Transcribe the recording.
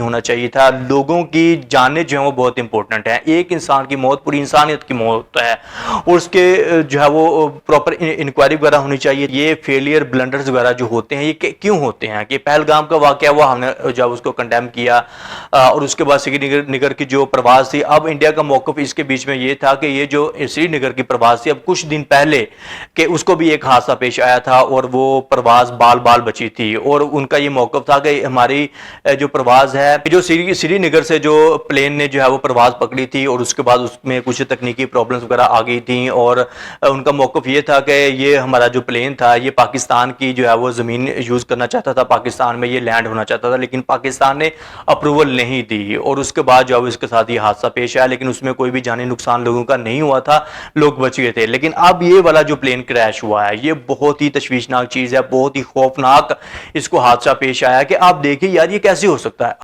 होना चाहिए था। लोगों की जानें जो है वो बहुत इंपॉर्टेंट है। एक इंसान की मौत पूरी इंसानियत की मौत है और उसके जो है वो प्रॉपर इंक्वायरी वगैरह होनी चाहिए। ये फेलियर ब्लंडर्स वगैरह जो होते हैं ये क्यों होते हैं कि पहलगाम का वाकया हुआ, हमने जब उसको कंडेम किया और उसके बाद श्रीनगर की जो प्रवास थी, अब इंडिया का मौकफ इसके बीच में ये था कि ये जो श्रीनगर की प्रवास थी अब कुछ दिन पहले कि उसको भी एक हादसा पेश आया था और वो प्रवास बाल बाल बची थी और उनका ये मौकफ था कि हमारी जो प्रवास है जो श्रीनगर से जो प्लेन ने जो है वो प्रवास पकड़ी थी और उसके बाद उसमें कुछ तकनीकी प्रॉब्लम्स वगैरह आ गई थी और उनका मौकफ ये था कि ये हमारा जो प्लेन था ये पाकिस्तान की जो है वो ज़मीन यूज़ करना चाहता था, पाकिस्तान में ये लैंड होना चाहता था, लेकिन पाकिस्तान ने अप्रूवल नहीं दी और उसके बाद जो है इसके साथ ये हादसा पेश आया। लेकिन उसमें कोई भी जानी नुकसान लोगों का नहीं हुआ था, लोग बच गए थे। लेकिन अब ये वाला जो प्लेन क्रैश हुआ है ये बहुत ही तशवीशनाक चीज़ है, बहुत ही खौफनाक इसको हादसा पेश आया कि आप देखिए यार ये कैसे हो सकता है।